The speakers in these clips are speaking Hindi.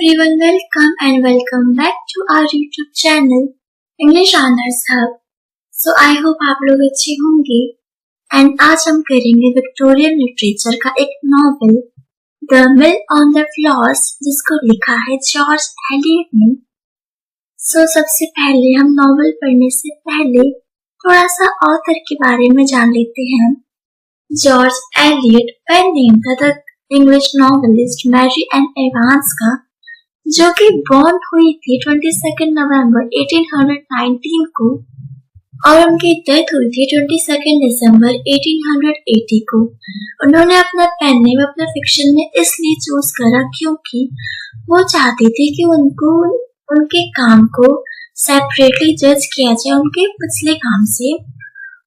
everyone, welcome back to our YouTube channel English Honors Hub. So I hope आप लोग अच्छे होंगे एंड आज हम करेंगे विक्टोरियन लिटरेचर का एक novel the Mill on the floss जिसको लिखा है जॉर्ज एलियट ने। सो सबसे पहले हम नॉवेल पढ़ने से पहले थोड़ा सा ऑथर के बारे में जान लेते हैं। जॉर्ज एलियट पेन नेम था the English novelist Mary Ann Evans का, जो कि बॉर्न हुई थी 22 नवंबर 1819 को और उनकी डेथ हुई थी 22 दिसंबर 1880 को। उन्होंने अपना पेन नेम अपने फिक्शन में इसलिए चूज करा क्योंकि वो चाहती थी कि उनको उनके काम को सेपरेटली जज किया जाए उनके पिछले काम से,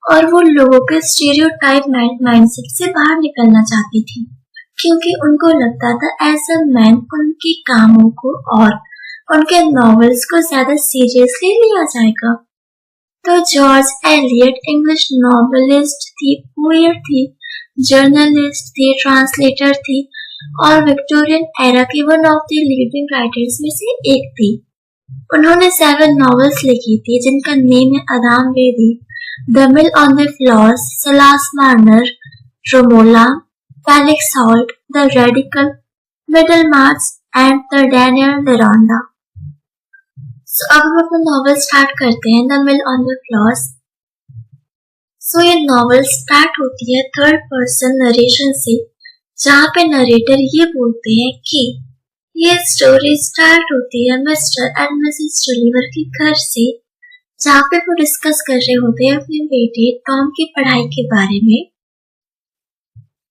और वो लोगों के स्टीरियोटाइप माइंडसेट से बाहर निकलना चाहती थी क्योंकि उनको लगता था एज अ मैन उनके कामों को और उनके नॉवेल्स को ज्यादा सीरियसली लिया जाएगा। तो जॉर्ज एलियट इंग्लिश नॉवेलिस्ट थी, पोएट थी, जर्नलिस्ट थी, ट्रांसलेटर थी और विक्टोरियन एरा की one of the leading writers में से एक थी। उन्होंने 7 नॉवेल्स लिखी थी जिनका नेम है Adam Bede, the Mill on the Floss, Silas Marner, Romola, Felix Holt, The Radical, Middlemarch and The Daniel Deronda. So अब हम अपना नॉवेल स्टार्ट करते हैं the Mill on the Floss. So ये नॉवेल स्टार्ट होती है थर्ड पर्सन नरेशन से, जहाँ पे नरेटर ये बोलते हैं कि ये स्टोरी स्टार्ट होती है मिस्टर एंड मिसेस टोलीवर के घर से, जहाँ पे वो डिस्कस कर रहे होते हैं अपने बेटे टॉम की पढ़ाई के बारे में।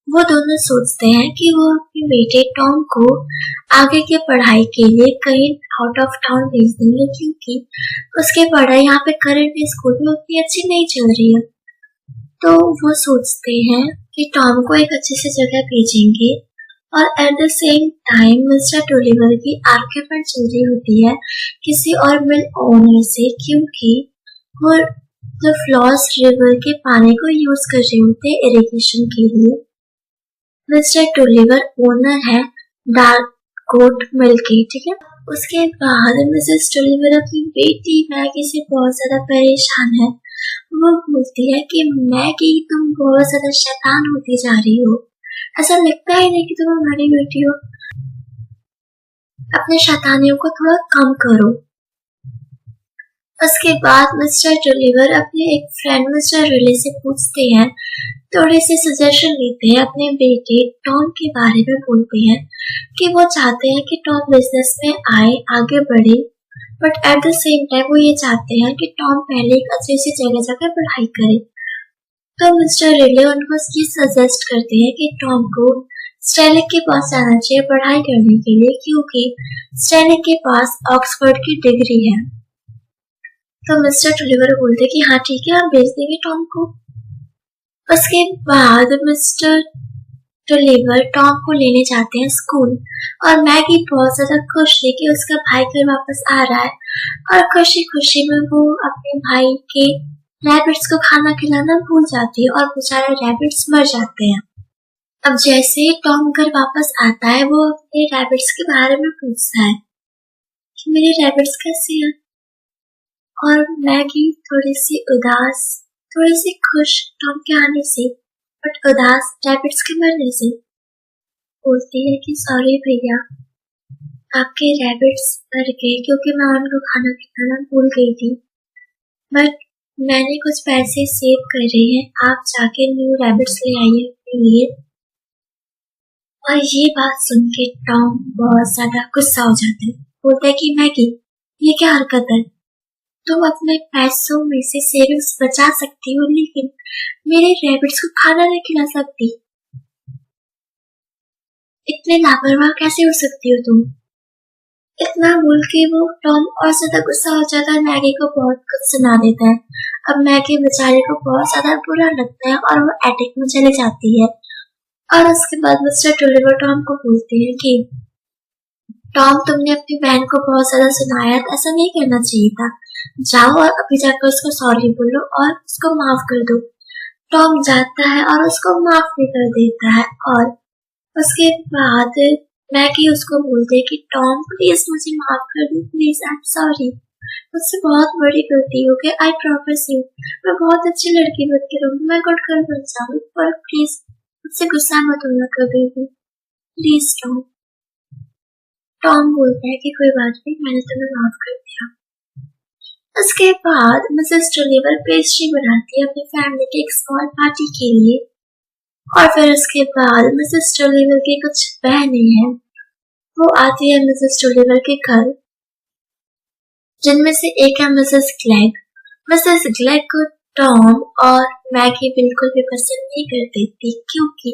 वो दोनों सोचते हैं कि वो अपने बेटे टॉम को आगे की पढ़ाई के लिए कहीं आउट ऑफ टाउन भेज देंगे क्योंकि उसकी पढ़ाई यहाँ पे करंट स्कूल में उतनी अच्छी नहीं चल रही है। तो वो सोचते हैं कि टॉम को एक अच्छी सी जगह भेजेंगे और at the same time mister Tolliver की आर्ग्यूमेंट चल रही होती है किसी और मिल ओनर से क्योंकि वो द फ्लॉस रिवर के पानी को यूज कर रहे होते हैं इरिगेशन के लिए। मिस्टर टोलीवर ओनर है डार्क कोट मिल के, ठीक है। उसके बाद मिसेस टोलीवर अपनी बेटी मैगी से बहुत ज्यादा परेशान है। वो बोलती है कि मैगी तुम बहुत ज्यादा शैतान होती जा रही हो, ऐसा लगता ही नहीं कि तुम हमारी बेटी हो, अपने शैतानियों को थोड़ा कम करो। उसके बाद मिस्टर टोलीवर अपने एक फ्रेंड मिस्टर रिले से पूछते हैं, थोड़े से सजेशन लेते हैं अपने बेटे टॉम के बारे में, बोलते हैं कि वो चाहते हैं कि टॉम बिजनेस में आए, आगे बढ़े, but at the same time वो ये चाहते हैं कि टॉम पहले एक अच्छी सी जगह जाकर पढ़ाई करे। तो मिस्टर रिले उनको ये सजेस्ट करते हैं कि टॉम को स्टैनिक के पास जाना चाहिए पढ़ाई करने के लिए क्योंकि स्टैनिक के पास ऑक्सफोर्ड की डिग्री है। तो मिस्टर टोलीवर बोलते कि हाँ ठीक है, हम भेज देंगे टॉम को। उसके बाद मिस्टर टोलीवर टॉम को लेने जाते हैं स्कूल और मैगी बहुत ज्यादा खुश थी कि उसका भाई घर वापस आ रहा है और खुशी खुशी में वो अपने भाई के रैबिट्स को खाना खिलाना भूल जाती है और बेचारे रैबिट्स मर जाते हैं। अब जैसे ही टॉम घर वापस आता है वो अपने रैबिट्स के बारे में पूछता है कि मेरे रैबिट्स कैसे हैं, और मैगी थोड़ी सी उदास, थोड़ी सी खुश टॉम के आने से बट उदास रैबिट्स के मरने से, बोलती है कि सॉरी भैया, आपके रैबिट्स मर गए क्योंकि मैं उनको खाना खिलाना भूल गई थी, बट मैंने कुछ पैसे सेव करे हैं, आप जाके न्यू रैबिट्स ले आइए अपने लिए। और ये बात सुन के टॉम बहुत ज्यादा गुस्सा हो जाता है, बोलता है कि मैगी ये क्या हरकत है, तुम अपने पैसों में से सेविंग्स बचा सकती हो लेकिन मेरे रैबिट्स को खाना नहीं खिला सकती, इतने लापरवाह कैसे हो सकती हो तुम। इतना बोल के वो टॉम और ज्यादा गुस्सा हो जाता है, मैगी को बहुत कुछ सुना देता है। अब मैगी बेचारे को बहुत ज्यादा बुरा लगता है और वो एटिक में चली जाती है। और उसके बाद मिस्टर टोलीवर टॉम को बोलते हैं कि टॉम, तुमने अपनी बहन को बहुत ज्यादा सुनाया, ऐसा नहीं करना चाहिए था, जाओ और अभी जाकर उसको सॉरी बोलो और उसको माफ कर दो। टॉम जाता है और उसको माफ भी कर देता है और उसके बाद मैगी उसको बोलती है कि टॉम प्लीज मुझे माफ कर दो, प्लीज आई एम सॉरी, मुझसे बहुत बड़ी गलती हो गई, आई प्रॉमिस यू मैं बहुत अच्छी लड़की बन के रहूंगी, मैं गुड गर्ल बन जाऊंगी, पर प्लीज मुझसे गुस्सा मत होना कभी भी, प्लीज टॉम। टॉम बोलता है कि कोई बात नहीं, मैंने तुम्हें माफ कर दिया। उसके बाद मिसेस टोलीवर पेस्ट्री बनाती है अपनी फैमिली के एक स्मॉल पार्टी के लिए, और फिर उसके बाद मिसेस टोलीवर की कुछ बहनें हैं, वो आती है मिसेस टोलीवर के घर, जिनमें से एक है मिसेस ग्लेग। मिसेस ग्लेग को टॉम और मैगी बिल्कुल भी पसंद नहीं करती थी, क्योंकि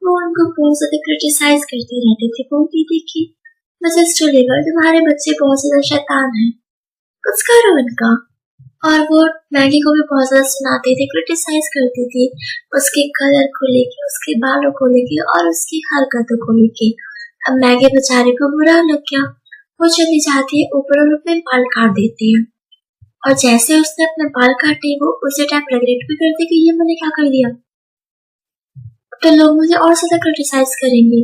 वो उनको बहुत ज्यादा क्रिटिसाइज करती रहती थी, बोलती थी कि मिसेस टोलीवर तुम्हारे बच्चे बहुत ज्यादा शैतान हैं, कुछ करो इनका। और वो मैगी को भी बहुत ज्यादा सुनाती थी, क्रिटिसाइज करती थी उसके कलर को लेके, उसके बालों को लेके और उसकी हरकतों को लेके। अब मैगी बेचारे को बुरा लग गया, वो चली जाती है ऊपर और अपने बाल काट देती है, और जैसे उसने अपने बाल काटे वो उसी टाइम रिग्रेट भी करती कि ये मैंने क्या कर दिया, तो लोग मुझे और ज्यादा क्रिटिसाइज करेंगे।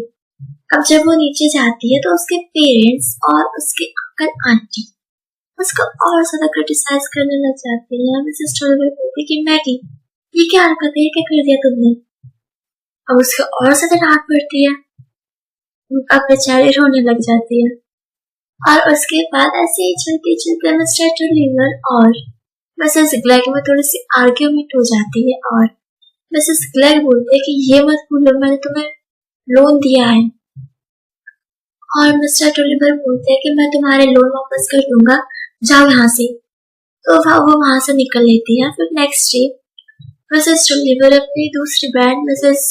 अब जब वो नीचे जाती है तो उसके पेरेंट्स और उसके अंकल आंटी उसको और ज्यादा क्रिटिसाइज करने लग जाते हैं। मिसेस टोलीवर बोलती कि मैगी ये क्या हरकत है, क्या कर दिया तुमने। अब उसको और ज्यादा डांट पड़ती है, अब बेचारी रोने लग जाती है। और उसके बाद ऐसे ही चलते चलते मिस्टर टोलीवर और मिसेस ग्लेग में थोड़ी सी आर्ग्यूमेंट हो जाती है, और मिसेस ग्लेग बोलती है कि ये मत भूलो मैंने तुम्हें लोन दिया है, और मिस्टर टोलीवर बोलते हैं कि मैं तुम्हारे लोन वापस कर दूंगा, जाओ यहाँ से। तो वो वहां से निकल लेती है। फिर नेक्स्ट डे मिसेस टोलीवर अपनी दूसरी बहन मिसेस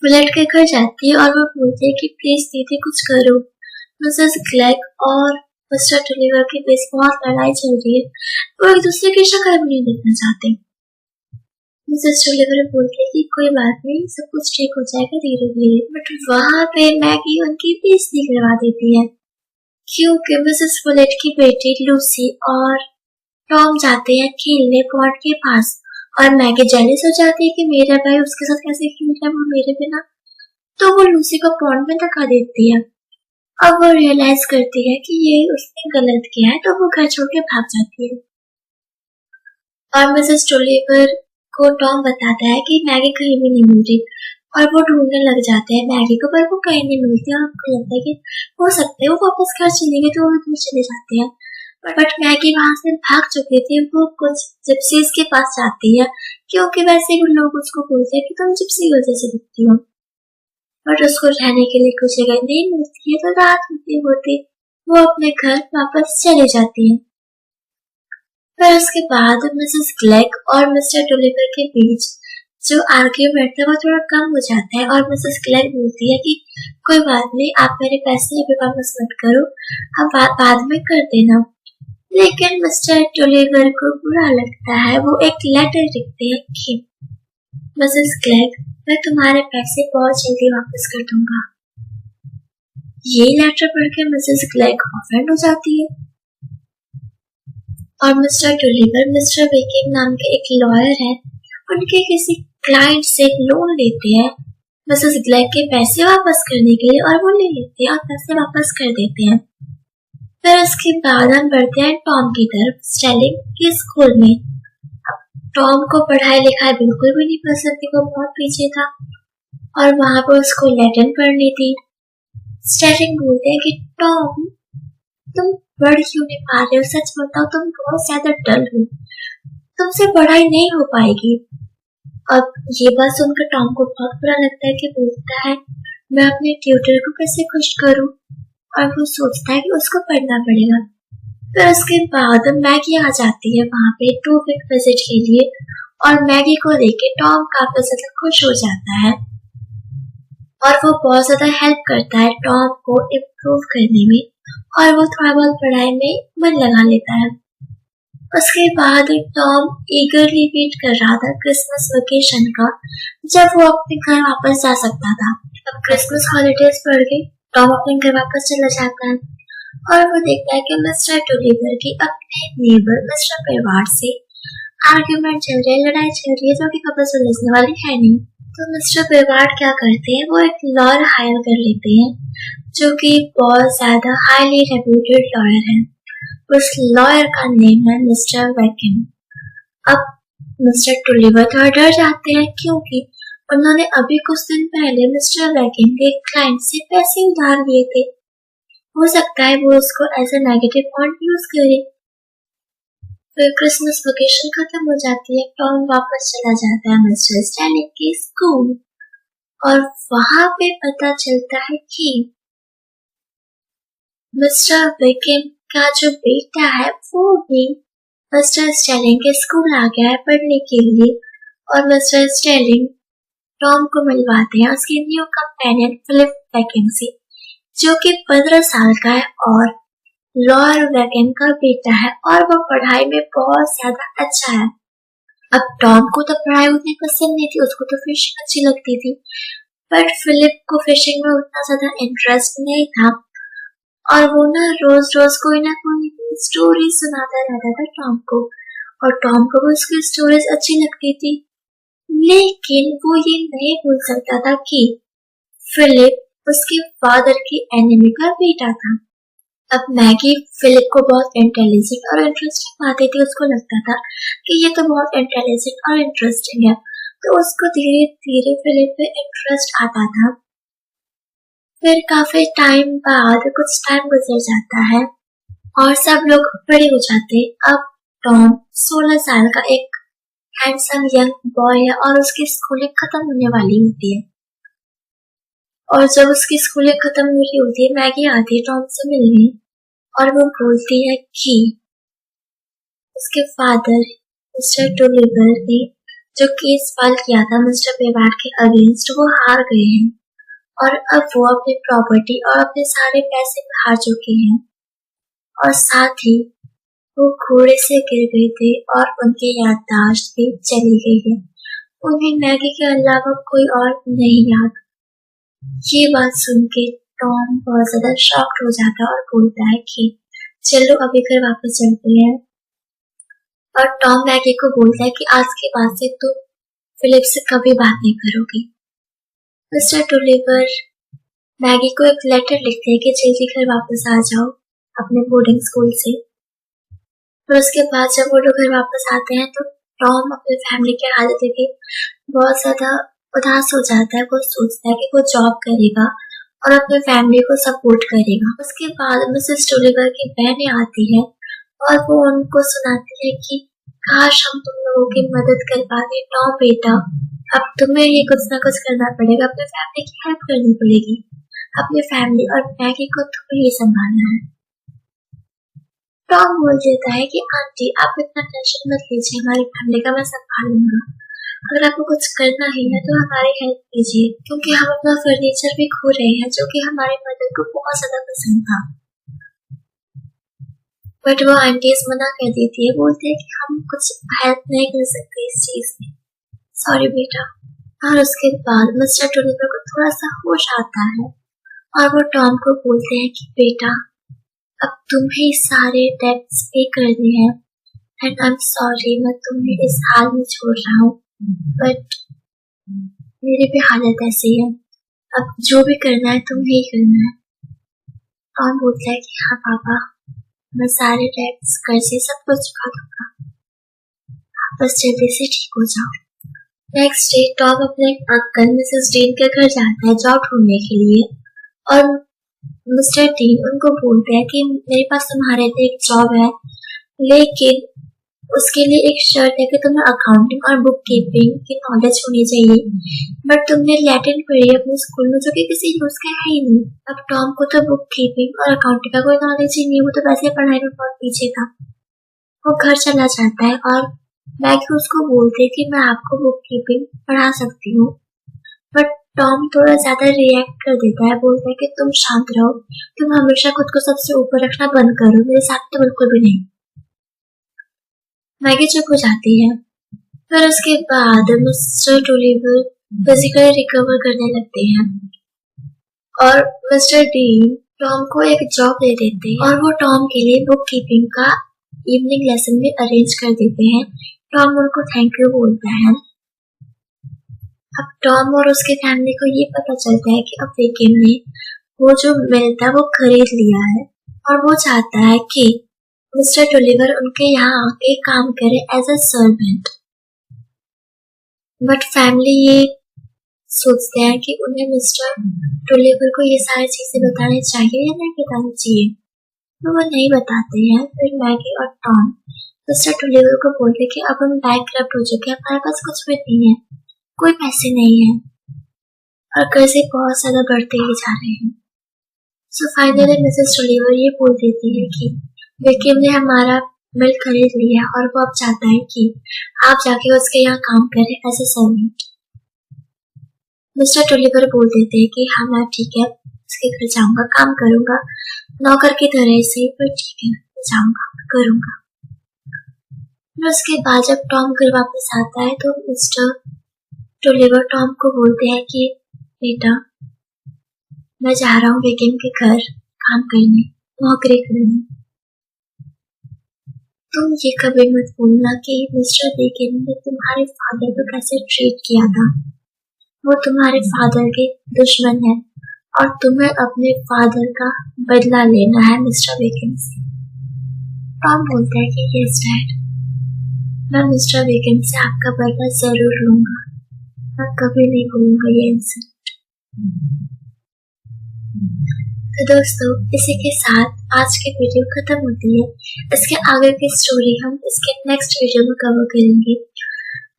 विलेट के घर जाती है, और वो बोलती है कि प्लीज दीदी कुछ करो। मिसेस ग्लेग और मिस्टर टोलीवर के बीच बहुत लड़ाई चल रही है, वो एक दूसरे की शक्ल भी नहीं देखना चाहते। मिसेस टोलीवर बोलती है कि कोई बात नहीं, सब कुछ ठीक हो जाएगा धीरे धीरे। बट वहां पे मैगी उनकी बेइज्जती करवा देती है, क्योंकि मिसेस विलेट की बेटी लूसी और टॉम जाते हैं खेलने पॉन्ड के पास, और मैगी जेलस हो जाती है कि मेरा भाई उसके साथ कैसे खेल रहा है वो मेरे बिना, तो वो लूसी को पॉन्ड में धक्का देती है। अब वो रियलाइज करती है कि ये उसने गलत किया है, तो वो घर छोड़ के भाग जाती है। और मिसेस टोलीवर को टॉम बताता है कि मैगी कहीं भी नहीं मिल रही, और वो ढूंढने लग जाते हैं मैगी को, पर वो कहीं नहीं मिलती, और उनको लगता है कि हो सकता है वो वापस घर चली गई, तो वो दूर चले जाते हैं। बट मैगी वहां से भाग चुकी थी, वो कुछ जिप्सीज के पास जाती है, क्योंकि वैसे भी लोग उसको बोलते हैं कि तुम जिप्सी गर्ल जैसे दिखती हो। बट उसको रहने के लिए कुछ जगह नहीं मिलती है, तो रात होते होते वो अपने घर वापस चले जाती है। फिर उसके बाद मिसेस ग्लेग और मिस्टर टोलीवर के बीच जो आर्ग्यूमेंट था वो थोड़ा कम हो जाता है, और मिसेस ग्लेग बोलती है कि कोई बात नहीं, आप मेरे पैसे अभी वापस मत करो, आप बाद में कर देना। लेकिन मिस्टर टोलीवर को बुरा लगता है, वो एक लेटर लिखते हैं कि मिसेस ग्लेग मैं तुम्हारे पैसे बहुत जल्दी वापस कर दूंगा। ये लेटर पढ़ के मिसेस ग्लेग ऑफेंड हो जाती है, और मिस्टर टोलीवर मिस्टर बेकिंग नाम के एक लॉयर है, उनके किसी क्लाइंट से लोन लेते हैं मिसेस ग्लेग के पैसे वापस करने के लिए, और वो ले लेते हैं और पैसे वापस कर देते हैं। फिर उसके बाद हम बढ़ते हैं टॉम की तरफ, स्टेलिंग के स्कूल में। टॉम को पढ़ाई लिखाई बिल्कुल भी नहीं पसंद थी, वो बहुत पीछे था, और वहां पर उसको लैटिन पढ़नी थी। स्टेलिंग बोलते हैं कि टॉम तुम पढ़ क्यों नहीं पा रहे हो, सच बताओ तुम बहुत ज्यादा डल हो, तुमसे पढ़ाई नहीं हो पाएगी। अब ये बात सुनकर टॉम को बहुत बुरा लगता है, कि बोलता है मैं अपने ट्यूटर को कैसे खुश करूं, और वो सोचता है कि उसको पढ़ना पड़ेगा। फिर उसके बाद मैगी आ जाती है वहां पे 2 वीक विजिट के लिए, और मैगी को देख के टॉम काफी ज्यादा खुश हो जाता है, और वो बहुत ज्यादा हेल्प करता है टॉम को इम्प्रूव करने में, और वो थोड़ा बहुत पढ़ाई में मन लगा लेता है। उसके बाद टॉम ईगरली वेट कर रहा था क्रिसमस वेकेशन का, जब वो अपने घर वापस जा सकता था। अब क्रिसमस हॉलीडेज पड़ गई, टॉम अपने घर वापस चला जाता है, और वो देखता है कि मिस्टर टोलीवर की अपने नेबर मिस्टर पेवार्ड से आर्ग्यूमेंट चल रही है, लड़ाई चल रही है, जो कि कभी सुलझने वाली है नहीं। तो मिस्टर बेवार्ड क्या करते हैं, वो एक लॉयर हायर कर लेते हैं जो कि बहुत ज्यादा हाईली रेप्यूटेड लॉयर है। उस लॉयर का नेम है मिस्टर वैकिन। अब मिस्टर टुलिवर थोड़ा डर जाते हैं क्योंकि उन्होंने अभी कुछ दिन पहले मिस्टर वैकिन के क्लाइंट से पैसे उधार लिए थे। हो सकता है वो उसको as a negative point use करे। फिर क्रिसमस वेकेशन खत्म हो जाती है, टॉम वापस चला जाता है मिस्टर स्टैनली के स्कूल और वहां पे पता चलता है कि मिस्टर वैकिन का जो बेटा है वो भी मिस्टर स्टेलिंग के स्कूल आ गया है पढ़ने के लिए। और मिस्टर स्टेलिंग टॉम को मिलवाते हैं उसके न्यू कंपेनियन फिलिप वैकिन से, जो कि 15 साल का है और लॉयर वैकिन का बेटा है और वो पढ़ाई में बहुत ज्यादा अच्छा है। अब टॉम को तो पढ़ाई उतनी पसंद नहीं थी, उसको तो फिशिंग अच्छी लगती थी, बट फिलिप को फिशिंग में उतना ज्यादा इंटरेस्ट नहीं था और वो ना रोज रोज कोई ना कोई स्टोरी सुनाता रहता था टॉम को और टॉम को भी उसकी स्टोरीज अच्छी लगती थी। लेकिन वो ये नहीं भूल सकता था कि फिलिप उसके फादर की एनिमी का बेटा था। अब मैगी फिलिप को बहुत इंटेलिजेंट और इंटरेस्टिंग बातें थी, उसको लगता था कि ये तो बहुत इंटेलिजेंट और इंटरेस्टिंग है, तो उसको धीरे धीरे फिलिप पे इंटरेस्ट आता था। फिर काफी टाइम बाद कुछ टाइम गुजर जाता है और सब लोग बड़े हो जाते। अब टॉम 16 साल का एक हैंडसम यंग बॉय है और उसकी स्कूलिंग खत्म होने वाली होती है। और जब उसकी स्कूलिंग खत्म हो रही होती है, मैगी आती है टॉम से मिलने और वो बोलती है कि उसके फादर मिस्टर टुलिवर ने जो केस फाइल किया था मिस्टर बेवार्ड के अगेंस्ट वो हार गए हैं और अब वो अपनी प्रॉपर्टी और अपने सारे पैसे हार चुके हैं और साथ ही वो घोड़े से गिर गए थे और उनकी याददाश्त भी चली गई है। उन्हें मैगी के अलावा कोई और नहीं याद। ये बात सुन के टॉम बहुत ज्यादा शॉक्ड हो जाता है और बोलता है कि चलो अभी घर वापस चलते हैं। और टॉम मैगी को बोलता है कि आज के बाद से तुम फिलिप से कभी बात नहीं करोगी। मिस्टर टुलिवर मैगी को एक लेटर लिखते हैं कि जल्दी घर वापस आ जाओ अपने बोर्डिंग स्कूल से। फिर उसके बाद जब वो लोग घर वापस आते हैं तो टॉम अपनी फैमिली की हालत देख के बहुत ज्यादा उदास हो जाता है। वो सोचता है कि वो जॉब करेगा और अपने फैमिली को सपोर्ट करेगा। उसके बाद मिसेस टुलिवर की बहनें आती है और वो उनको सुनाती है कि काश हम तुम लोगों की मदद कर पाते। टॉम बेटा, अब तुम्हें ही कुछ ना कुछ करना पड़ेगा, अपने फैमिली की हेल्प करनी पड़ेगी, अपनी फैमिली और मैगी को तुम्हें ही संभालना है। टॉम बोल देता है कि आंटी आप इतना टेंशन मत लीजिए, हमारी फैमिली का मैं संभालूंगा। अगर आपको कुछ करना ही है तो हमारी हेल्प कीजिए, क्योंकि हम अपना फर्नीचर भी खो रहे हैं जो कि हमारी मदर को बहुत ज्यादा पसंद था। बट वो आंटीज मना कर देती है, बोलते हैं कि हम कुछ हेल्प नहीं कर सकते इस चीज में, सॉरी बेटा। और उसके बाद मिस्टर टुलिवर को थोड़ा सा होश आता है और वो टॉम को बोलते हैं कि बेटा अब तुम्हें सारे डेब्ट्स पे करने हैं एंड आई एम सॉरी मैं तुम्हें इस हाल में छोड़ रहा हूँ, बट मेरी भी हालत ऐसी है, अब जो भी करना है तुम्हें ही करना है। टॉम बोलता है कि हाँ पापा, मैं सारे डेब्ट्स कर्जे सब कुछ चुका दूंगा, आप बस जल्दी से ठीक हो जाओ। नेक्स्ट डे टॉम अपने अंकल मिसेस डीन के घर जाता है जॉब ढूंढने के लिए और मिस्टर डीन उनको बोलते हैं कि मेरे पास तुम्हारे लिए एक जॉब है, लेकिन उसके लिए एक शर्त है कि तुम्हें अकाउंटिंग और बुक कीपिंग की नॉलेज होनी चाहिए, बट तुमने लैटिन पढ़ी है अपने स्कूल में जो कि किसी यूज का है ही नहीं। अब टॉम को तो बुक कीपिंग और अकाउंटिंग का कोई नॉलेज ही नहीं, वो तो वैसे पढ़ाई में बहुत पीछे था। वो घर चला जाता है और मैगी उसको बोलती है कि मैं आपको बुक कीपिंग पढ़ा सकती हूँ, बट टॉम थोड़ा ज्यादा रिएक्ट कर देता है, बोलता है कि तुम शांत रहो, तुम हमेशा खुद को सबसे ऊपर रखना बंद करो, मेरे साथ तो बिल्कुल भी नहीं। मैगी चुप हो जाती है। फिर उसके बाद मिस्टर टुलिवर फिजिकली रिकवर करने लगते हैं और मिस्टर डीन टॉम को एक जॉब दे देते हैं और वो टॉम के लिए बुक कीपिंग का इवनिंग लेसन भी अरेंज कर देते हैं। टॉम उनको थैंक यू बोलता है। अब टॉम और उसके फैमिली को ये पता चलता है कि अब वेकिम ने वो जो मिल था वो खरीद लिया है और वो चाहता है कि मिस्टर टोलीवर उनके यहाँ आके काम करे as a servant. But family ये सोचते हैं कि उन्हें मिस्टर टोलीवर को ये सारी चीजें बतानी चाहिए या नहीं बतानी चाहिए, तो वो नहीं बताते हैं। फिर मैगी और टॉम मिस्टर टोलीवर को बोलते कि अब हम बैंकक्रप्ट हो चुके हैं, हमारे पास कुछ भी नहीं है, कोई पैसे नहीं है और कर्जे बहुत ज्यादा बढ़ते ही जा रहे हैं। सो फाइनली मिसेस टोलीवर ये बोल देती है कि वेकिम ने हमारा मिल खरीद लिया और वो अब चाहता है कि आप जाके उसके यहाँ काम करें एज ए सर्वेंट। मिस्टर टोलीवर बोल देते हैं कि हाँ मैं ठीक है उसके घर जाऊंगा, काम करूंगा नौकर की तरह से, पर ठीक है जाऊंगा करूंगा। फिर उसके बाद जब टॉम घर वापस आता है तो मिस्टर टोलीवर टॉम को बोलते हैं कि बेटा मैं जा रहा हूँ वेकिम के घर काम करने, नौकरी करने। तुम ये कभी मत भूलना कि मिस्टर वेकिम ने तुम्हारे फादर को कैसे ट्रीट किया था। वो तुम्हारे फादर के दुश्मन है और तुम्हें अपने फादर का बदला लेना है मिस्टर वेकिम से। टॉम बोलता है कि यस डैड, मैं मिस्टर वेकिम से आपका बदला जरूर लूंगा, मैं कभी नहीं भूलूंगा ये इंसिडेंट। तो दोस्तों इसी के साथ आज की वीडियो खत्म होती है। इसके आगे की स्टोरी हम इसके नेक्स्ट वीडियो में कवर करेंगे।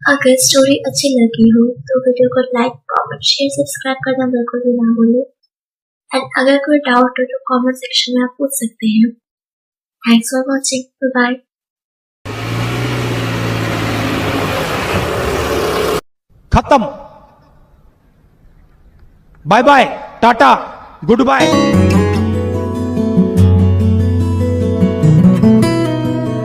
अगर स्टोरी अच्छी लगी हो तो वीडियो को लाइक, कमेंट, शेयर, सब्सक्राइब करना बिल्कुल भी ना भूलें। एंड अगर कोई डाउट हो तो कमेंट सेक्शन में आप पूछ सकते हैं। Thanks for watching, bye. खत्म। Bye bye, tata, good bye.